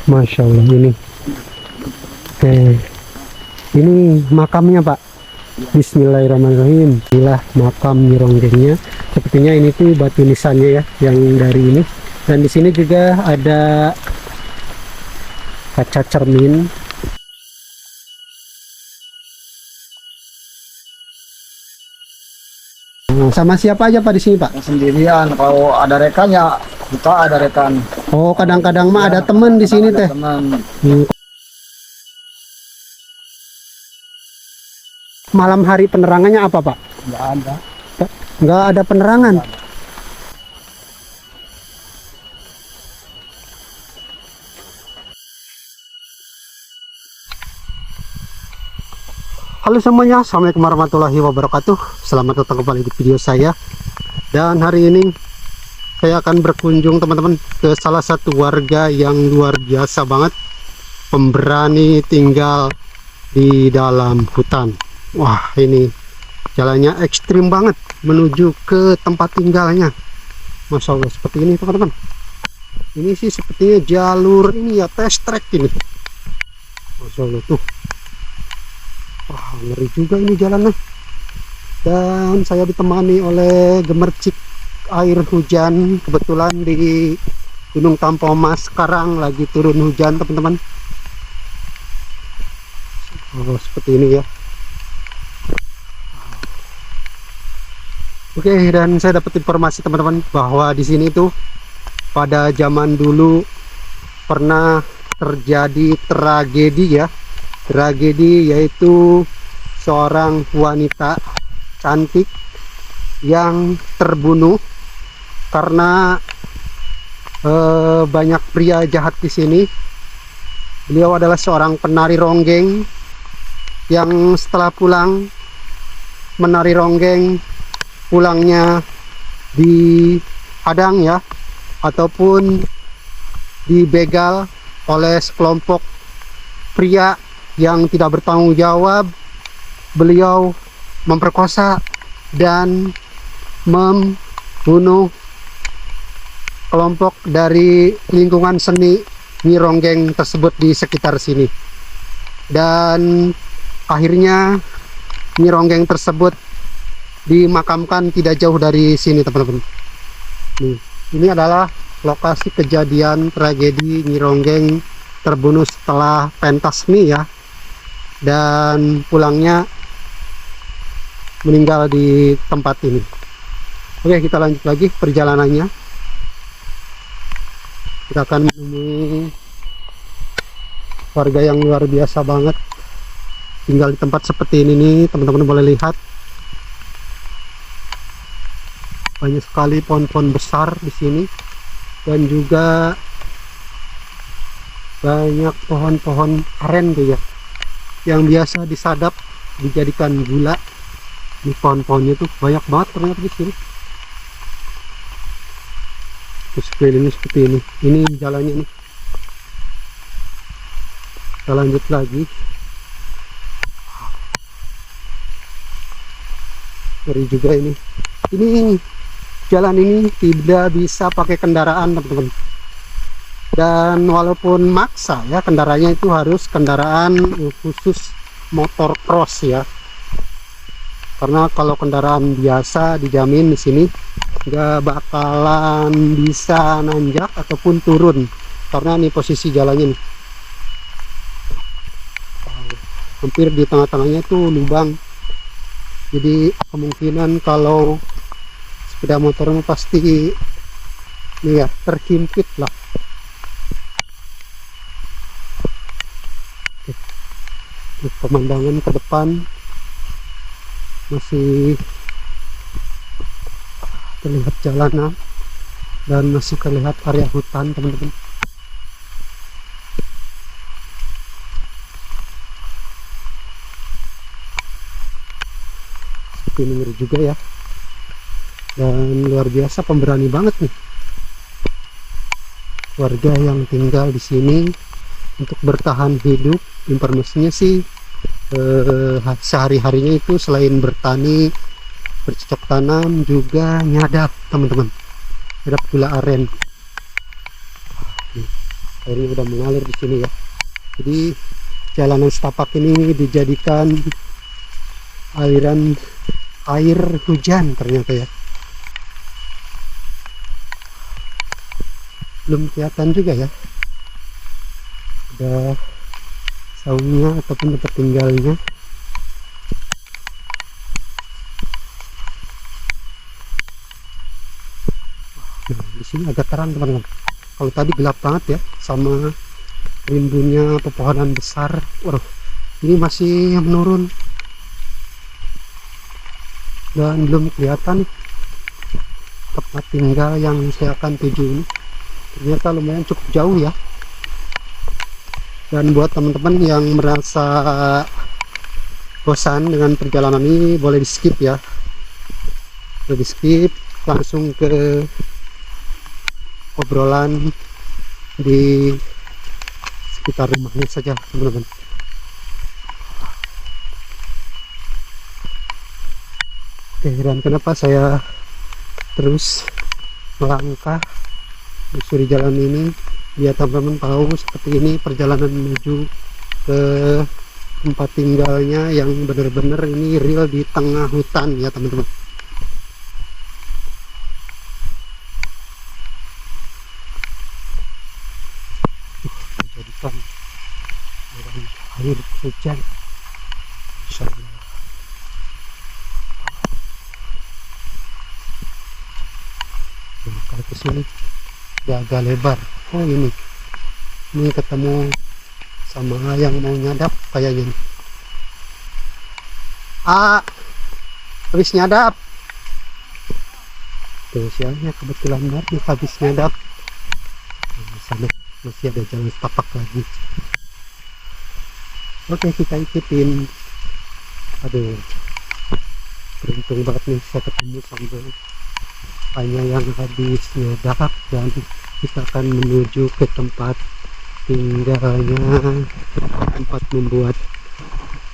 Masya Allah ini. Ini makamnya Pak. Bismillahirrahmanirrahim. Inilah makam Nyi Ronggengnya. Sepertinya ini tuh batu nisannya ya, yang dari ini. Dan di sini juga ada kaca cermin. Sama siapa aja Pak di sini Pak? Sendirian. Kalau ada rekan ya kita ada rekan. Oh, kadang-kadang mah ada temen di sini teh. Teman. Malam hari penerangannya apa Pak? Nggak ada. Nggak ada penerangan. Halo semuanya, assalamualaikum warahmatullahi wabarakatuh. Selamat datang kembali di video saya. Dan hari ini saya akan berkunjung teman-teman ke salah satu warga yang luar biasa banget, pemberani tinggal di dalam hutan. Wah, ini jalannya ekstrim banget menuju ke tempat tinggalnya. Masya Allah, seperti ini teman-teman. Ini sih sepertinya jalur ini ya, test track ini. Masya Allah tuh. Wah, ngeri juga ini jalannya. Dan saya ditemani oleh gemercik air hujan. Kebetulan di Gunung Tampomas sekarang lagi turun hujan teman-teman. Oh, seperti ini ya. Oke, dan saya dapat informasi teman-teman bahwa di sini tuh pada zaman dulu pernah terjadi tragedi ya. Tragedi yaitu seorang wanita cantik yang terbunuh karena banyak pria jahat di sini. Beliau adalah seorang penari ronggeng yang setelah pulang menari ronggeng, pulangnya dihadang ya, ataupun dibegal oleh sekelompok pria yang tidak bertanggung jawab. Beliau memperkosa dan membunuh kelompok dari lingkungan seni Nyi Ronggeng tersebut di sekitar sini. Dan akhirnya Nyi Ronggeng tersebut dimakamkan tidak jauh dari sini teman-teman. Ini adalah lokasi kejadian tragedi Nyi Ronggeng terbunuh setelah pentas mie ya, dan pulangnya meninggal di tempat ini. Oke, kita lanjut lagi perjalanannya. Kita akan menemui warga yang luar biasa banget tinggal di tempat seperti ini nih, teman-teman boleh lihat. Banyak sekali pohon-pohon besar di sini dan juga banyak pohon-pohon aren tuh ya, yang biasa disadap dijadikan gula. Ini pohon-pohonnya tuh banyak banget ternyata di sini. Terus sekelilingnya seperti ini. Ini jalannya nih. Kita lanjut lagi. Ngeri juga ini. Ini jalan ini tidak bisa pakai kendaraan teman-teman. Dan walaupun maksa ya, kendaraannya itu harus kendaraan khusus motor cross ya. Karena kalau kendaraan biasa dijamin di sini nggak bakalan bisa nanjak ataupun turun, karena ini posisi jalannya nih. Hampir di tengah-tengahnya tuh lubang. Jadi kemungkinan kalau sepeda motornya pasti nih ya, terhimpit lah. Pemandangan ke depan masih terlihat jalanan dan masih terlihat area hutan teman-teman. Seperti ini ngeri juga ya, dan luar biasa pemberani banget nih warga yang tinggal di sini untuk bertahan hidup. Informasinya sih sehari-harinya itu selain bertani, bercocok tanam, juga nyadap teman-teman, nyadap gula aren. Airnya udah mengalir di sini ya. Jadi jalanan setapak ini dijadikan aliran air hujan ternyata ya. Belum kelihatan juga ya ada saungnya ataupun tempat tinggalnya. Nah, di sini agak terang teman-teman. Kalau tadi gelap banget ya sama rimbunnya pepohonan besar. Waduh, ini masih menurun dan belum kelihatan tempat tinggal yang saya akan tuju ini. Ternyata lumayan cukup jauh ya. Dan buat teman-teman yang merasa bosan dengan perjalanan ini, boleh di skip ya, boleh di skip, langsung ke obrolan di sekitar rumahnya saja teman-teman. Oke, dan kenapa saya terus melangkah menyusuri jalan ini, biar teman-teman tahu seperti ini perjalanan menuju ke tempat tinggalnya yang benar-benar ini real di tengah hutan ya teman-teman. Menjadikan air hujan, Insya Allah. Nah, kalau ke sini dia agak lebar. Oh, ini ketemu sama yang mau nyadap kayaknya nih. Habis nyadap tuh siangnya, kebetulan banget nih habis nyadap. Nah, sana masih ada jalan setapak lagi. Oke, kita ikutin. Aduh, beruntung banget nih saya ketemu sama hanya yang habis nyadap, dan kita akan menuju ke tempat tinggalnya, tempat membuat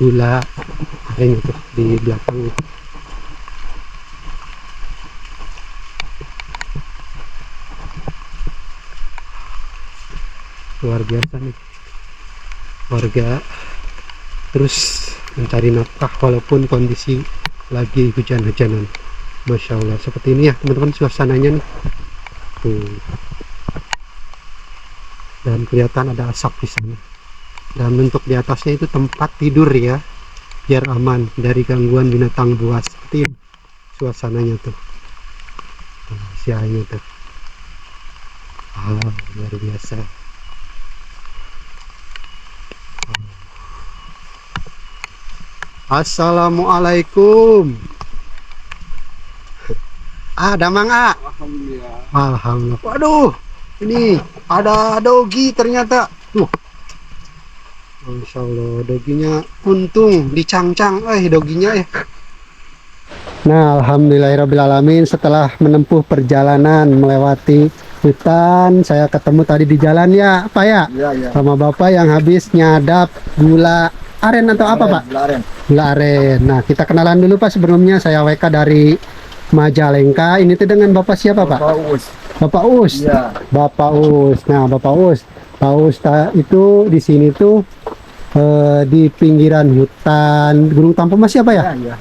gula aren itu di belakang. Luar biasa nih warga terus mencari nafkah walaupun kondisi lagi hujan-hujanan. Masya Allah, seperti ini ya teman-teman suasananya nih tuh. Dan kelihatan ada asap di sana, dan untuk di atasnya itu tempat tidur ya, biar aman dari gangguan binatang buas. Seperti ini suasananya tuh. Nah, siangnya tuh luar biasa. Assalamualaikum. Ada Mang A? Alhamdulillah. Alhamdulillah. Waduh, ini ada dogi ternyata. Masya Allah, doginya untung dicangcang. Doginya ya. Nah, alhamdulillahirrabbilalamin, setelah menempuh perjalanan melewati hutan, saya ketemu tadi di jalan ya, Pak ya? Iya. Sama Bapak yang habis nyadap gula aren atau apa, Pak? Gula aren. Gula aren. Nah, kita kenalan dulu Pak sebelumnya. Saya WK dari Majalengka. Ini tuh dengan Bapak siapa, Pak? Bapak Us. Bapak Us. Iya. Bapak Us. Nah, Bapak Us. Pak Us itu di sini tuh di pinggiran hutan Gunung Tampo Mas siapa ya? Iya.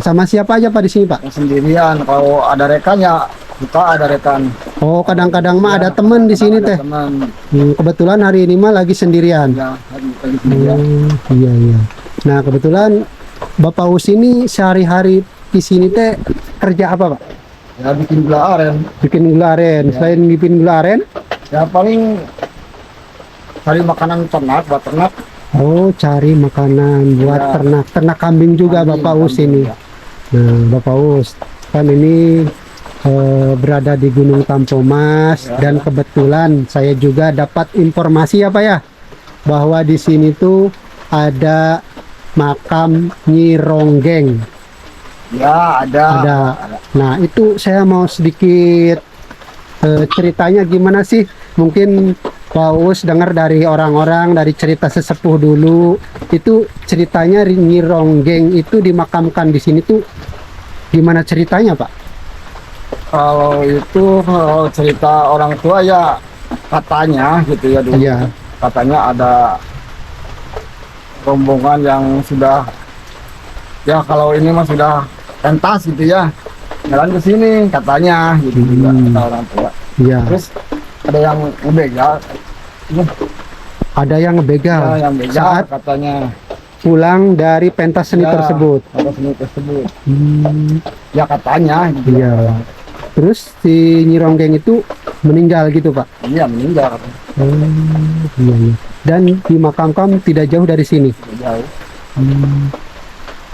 Sama siapa aja Pak di sini, Pak? Sendirian. Kalau ada rekannya, kita ada rekan. Oh, kadang-kadang mah ada teman di sini teh. Teman. Kebetulan hari ini mah lagi sendirian. Ya, lagi sendirian. Iya. Nah, kebetulan Bapak Us ini sehari-hari di sini teh kerja apa, Pak? Ya, bikin gula aren. Bikin gula aren. Ya. Selain bikin gula aren, Ya, paling cari makanan ternak, buat ternak. oh, cari makanan buat Ya. ternak kambing juga Bapak Us ini. Ya. Nah, Bapak Us kan ini berada di Gunung Tampomas, Ya. dan kebetulan saya juga dapat informasi apa ya, bahwa di sini tuh ada makam Nyi Ronggeng. Ya, ada. Nah, itu saya mau sedikit ceritanya gimana sih? Mungkin Pak Us dengar dari orang-orang, dari cerita sesepuh dulu. Itu ceritanya Nyi Ronggeng itu dimakamkan di sini tuh gimana ceritanya, Pak? Kalau itu cerita orang tua ya, katanya gitu ya dulu. Iya. Katanya ada rombongan yang sudah, ya kalau ini mah sudah pentas gitu ya, jalan ke sini katanya gitu juga kata orang tua. Iya. Terus ada yang ngebegal, Ada yang ngebegal ya, yang begal saat katanya pulang dari pentas seni ya, tersebut. ada seni tersebut. Hmm, Ya katanya gitu. iya. Terus si Nyi Ronggeng itu meninggal gitu Pak. Iya meninggal, Iya, iya. Dan dimakamkan tidak jauh dari sini. jauh.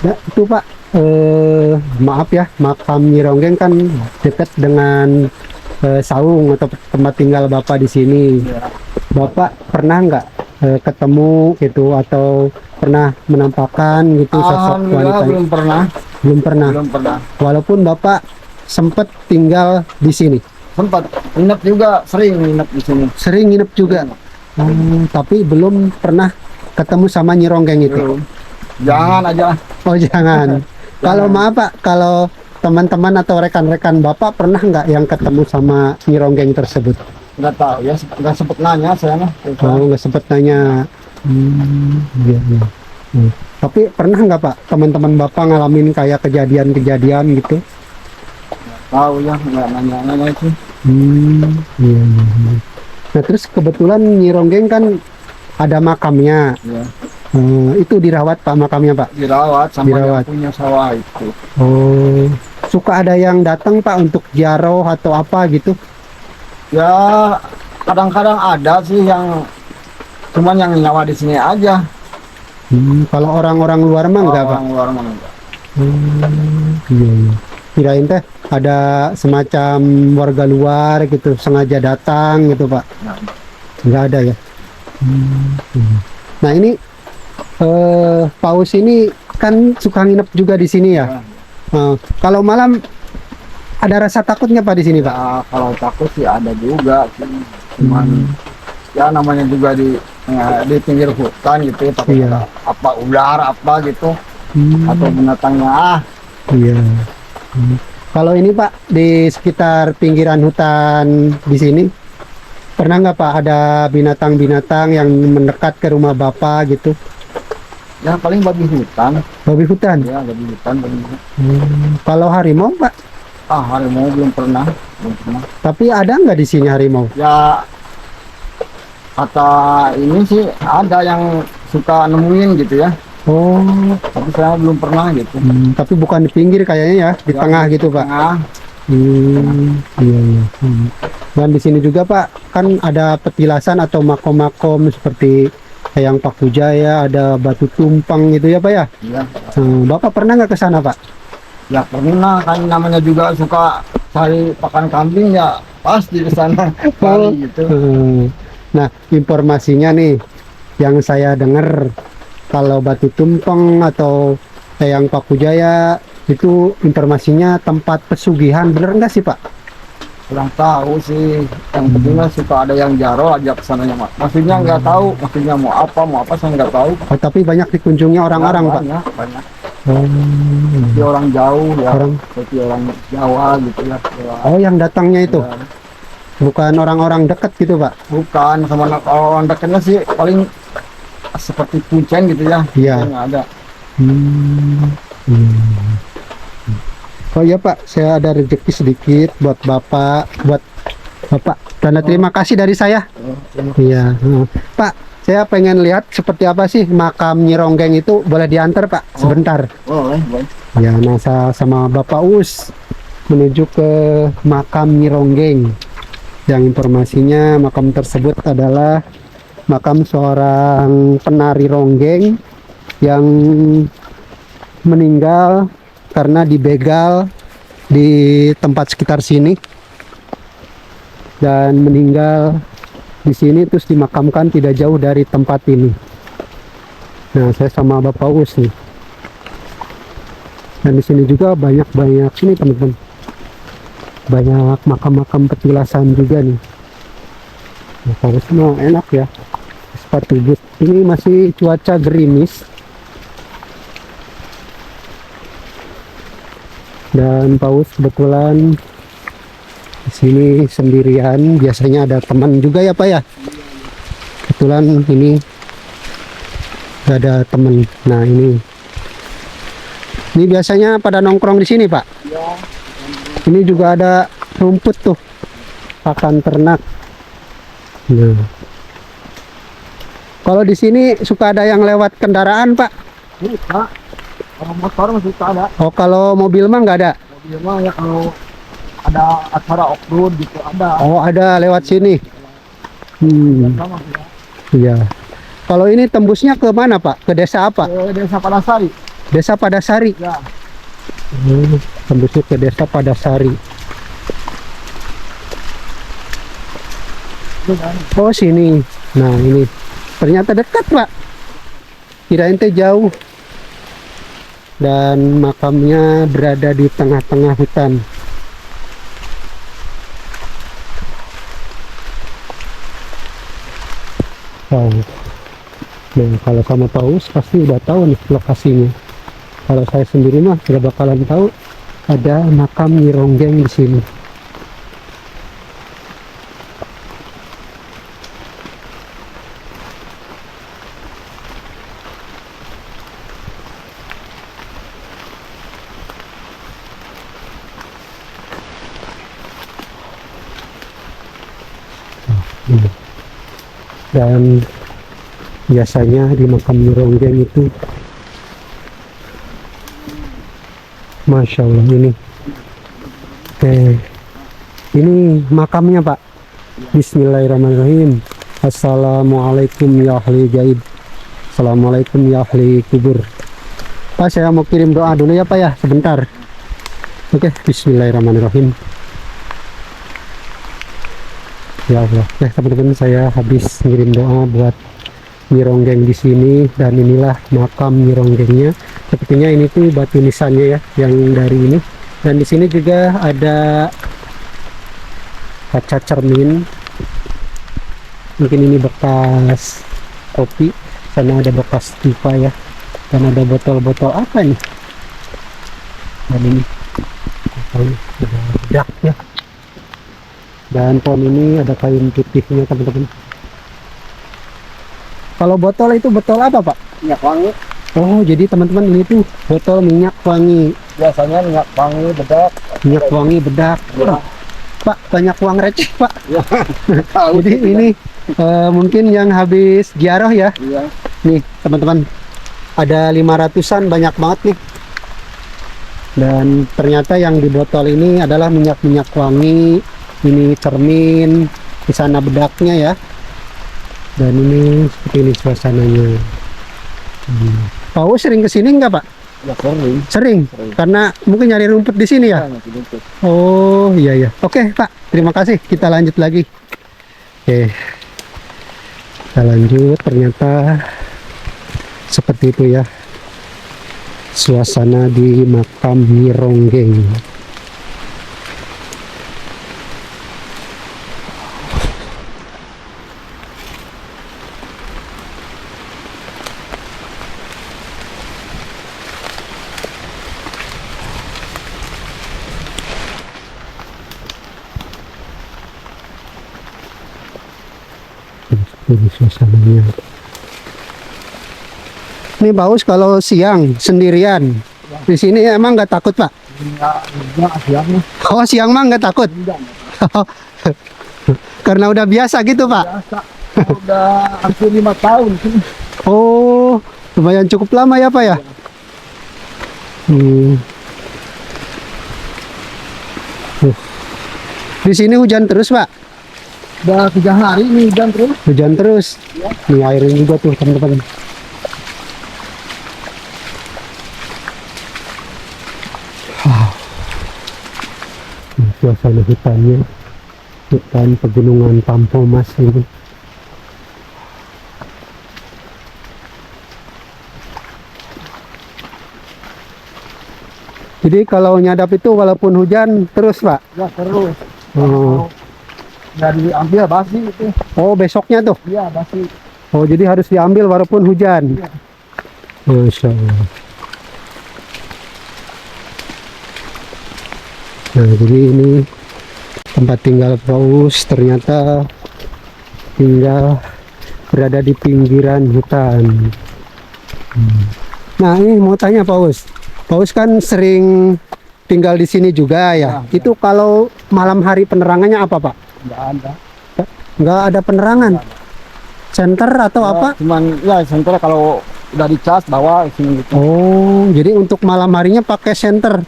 Nah, itu Pak, maaf ya, makam Nyi Ronggeng kan dekat dengan saung atau tempat tinggal Bapak di sini. Ya. Bapak pernah nggak ketemu gitu atau pernah menampakkan gitu sosok Alhamdulillah wanita? belum pernah, Belum pernah. belum pernah. Walaupun Bapak sempat tinggal di sini, Sempat nginep juga, sering nginep di sini. sering nginep juga. Tapi belum pernah ketemu sama Nyi Ronggeng itu. Belum. Jangan aja. Oh jangan. Kalau maaf Pak, kalau teman-teman atau rekan-rekan Bapak pernah nggak yang ketemu sama Nyi Ronggeng tersebut? Nggak tahu ya, nggak sempet nanya saya mah. Oh nggak sempet nanya. Iya, iya. Tapi pernah nggak Pak teman-teman Bapak ngalamin kayak kejadian-kejadian gitu? Tahu ya, nggak nanya itu. Iya, iya, iya. Nah terus kebetulan Nyi Ronggeng kan ada makamnya. Ya. Itu dirawat Pak makamnya Pak? Dirawat sama Dirawat. yang punya sawah itu. Oh, suka ada yang datang Pak untuk ziarah atau apa gitu? Ya kadang-kadang ada sih yang cuman yang nyawa di sini aja. Kalau orang-orang luar mah enggak Pak? Orang luar mana enggak. Iya, iya. Kirain teh ada semacam warga luar gitu sengaja datang gitu Pak? Nah, Enggak ada ya? Iya. Nah ini Paus ini kan suka nginep juga di sini ya? Kalau malam ada rasa takutnya Pak di sini Pak? ya, kalau takut sih ada juga sih. Cuman ya namanya juga di pinggir hutan gitu, takut Iya. ada apa ular apa gitu atau binatangnya. Iya. Kalau ini Pak di sekitar pinggiran hutan di sini pernah nggak Pak ada binatang-binatang yang mendekat ke rumah Bapak gitu? Ya paling babi hutan. Babi hutan. Ya babi hutan, babi hutan. Kalau harimau Pak, Harimau belum pernah, belum pernah. tapi ada nggak di sini harimau? Ya kata ini sih ada yang suka nemuin gitu ya, Oh, tapi saya belum pernah gitu. tapi bukan di pinggir kayaknya ya, di Ya, tengah di gitu Pak. tengah. Iya, iya. Dan di sini juga Pak kan ada petilasan atau makom-makom seperti yang Paku Jaya, ada Batu Tumpang gitu ya Pak ya. Iya. Bapak pernah nggak ke sana Pak? Ya pernah, kan namanya juga suka cari pakan kambing ya pasti ke sana kali gitu. Nah, informasinya nih yang saya dengar kalau Batu Tumpeng atau yang Paku Jaya itu informasinya tempat pesugihan, bener nggak sih Pak? Kurang tahu sih, yang penting mah suka ada yang jaro ajak ke sananya. Maksudnya nggak tahu, maksudnya mau apa saya nggak tahu. Oh, tapi banyak dikunjungi orang-orang Pak. Banyak, banyak. Oh, Seperti orang jauh ya, Orang- seperti orang Jawa gitu ya. oh, yang datangnya itu Ya, bukan orang-orang dekat gitu Pak? bukan sama orang dekatnya sih paling seperti kucing gitu ya. Iya. Nggak ada. Oh iya Pak, saya ada rezeki sedikit buat Bapak, Tanda terima kasih dari saya. Iya, Pak, saya pengen lihat seperti apa sih makam Nyi Ronggeng itu, boleh diantar Pak, sebentar. Boleh, boleh. Ya, nah saya sama Bapak Us menuju ke makam Nyi Ronggeng. Yang informasinya makam tersebut adalah makam seorang penari ronggeng yang meninggal karena dibegal di tempat sekitar sini dan meninggal di sini terus dimakamkan tidak jauh dari tempat ini. Nah, saya sama Bapak Us nih. Dan di sini juga banyak sini teman-teman. Banyak makam-makam petilasan juga nih. Nah, kalau semua enak ya. Sepatu boot. Ini masih cuaca gerimis. Dan Paus kebetulan Di sini sendirian, biasanya ada teman juga ya Pak ya. Kebetulan ini gak ada teman. Nah ini biasanya pada nongkrong di sini Pak. Ya. Ini juga ada rumput tuh, pakan ternak. Nah, kalau di sini suka ada yang lewat kendaraan Pak. Ini Pak, kalau motor masih ada. Oh kalau mobil mah nggak ada. Mobil mah ya kalau ada acara off-road gitu ada. Oh ada lewat sini. Sama ya. Iya. Kalau ini tembusnya ke mana Pak? Ke desa apa? Ke Desa Padasari. Desa Padasari. Ya. Tembusnya ke Desa Padasari. Itu kan. Oh sini. Nah ini ternyata dekat Pak. Kirain teh jauh. Dan makamnya berada di tengah-tengah hutan. Wow. Nah kalau sama Paus pasti udah tahu nih lokasinya. Kalau saya sendiri mah tidak bakalan tahu ada makam Nyi Ronggeng di sini. Dan biasanya di makam Nyi Ronggeng itu, Masya Allah ini. Ini makamnya Pak. Bismillahirrahmanirrahim. Assalamualaikum ya ahli gaib. Assalamualaikum ya ahli kubur. Pak saya mau kirim doa dulu ya Pak ya, sebentar. Oke, Bismillahirrahmanirrahim. Ya Allah, ya teman-teman, saya habis ngirim doa buat Nyi Ronggeng di sini, dan inilah makam Nyi Ronggengnya. Sepertinya ini tuh batu nisannya ya, yang dari ini. Dan di sini juga ada kaca cermin. Mungkin ini bekas kopi. Sana ada bekas pipa ya. Dan ada botol-botol apa nih? Dan ini ada bedak ya. Dan pohon ini ada kain putihnya teman-teman. Kalau botol itu botol apa Pak? Minyak wangi. Oh jadi teman-teman ini tuh botol minyak wangi. Biasanya minyak wangi bedak. Minyak wangi bedak. Ya. Pak banyak uang receh Pak. Ya. Jadi ini mungkin yang habis ziarah ya. Iya. Nih teman-teman, ada 500-an, banyak banget nih. Dan ternyata yang di botol ini adalah minyak-minyak wangi. Ini cermin, di sana bedaknya ya. Dan ini seperti ini suasananya. Pak Us sering kesini nggak Pak? Ya sering. Sering. Karena mungkin nyari rumput di sini ya. Oh iya ya. Oke Pak, terima kasih. Kita lanjut lagi. Oke, kita lanjut. Ternyata seperti itu ya suasana di makam Nyi Ronggeng. Ini suasananya. Ini Paus kalau siang sendirian di sini emang nggak takut Pak? Enggak, siangnya. Oh siang mah nggak takut? Enggak. Karena udah biasa gitu Pak? Biasa. Udah hampir 5 tahun sih. Oh lumayan cukup lama ya Pak ya? Di sini hujan terus Pak? Udah 3 hari ini hujan terus. Hujan terus? Ya. Ini airnya juga tuh teman-teman. Suasana hutannya, hutan pegunungan Tampomas ini. Jadi kalau nyadap itu walaupun hujan terus Pak? Ya terus. Oh. Dan diambil basi itu. Oh besoknya tuh? Iya basi. Oh jadi harus diambil walaupun hujan? Ya. Masya Allah. Nah jadi ini tempat tinggal Paus ternyata tinggal berada di pinggiran hutan. Nah, ini mau tanya Paus. Paus kan sering tinggal di sini juga ya. Ya, Itu kalau malam hari penerangannya apa, Pak? Nggak ada. Nggak ada penerangan. Senter atau Ya, apa? cuman ya senternya kalau udah dicas bawa sini gitu. Oh, jadi untuk malam harinya pakai senter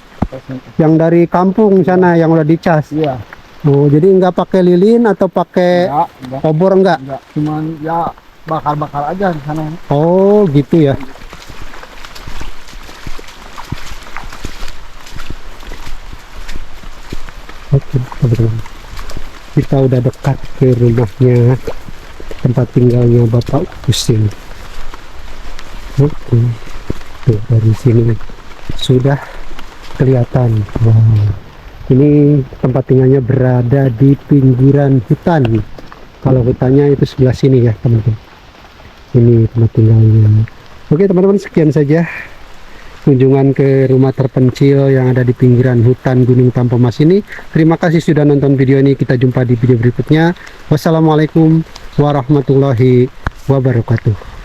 yang dari kampung sana yang udah dicas. Iya. Oh, jadi nggak pakai lilin atau pakai Enggak. obor enggak? Enggak. Cuman ya bakar-bakar aja di sana. Oh, gitu ya. Oke, teman-teman. Kita udah dekat ke rumahnya, tempat tinggalnya Bapak Usin. Oke, tuh dari sini sudah kelihatan. Wow, ini tempat tinggalnya berada di pinggiran hutan. Kalau hutannya itu sebelah sini ya teman-teman. Ini tempat tinggalnya. Oke teman-teman, sekian saja kunjungan ke rumah terpencil yang ada di pinggiran hutan Gunung Tampomas ini. Terima kasih sudah nonton video ini. Kita jumpa di video berikutnya. Wassalamualaikum warahmatullahi wabarakatuh.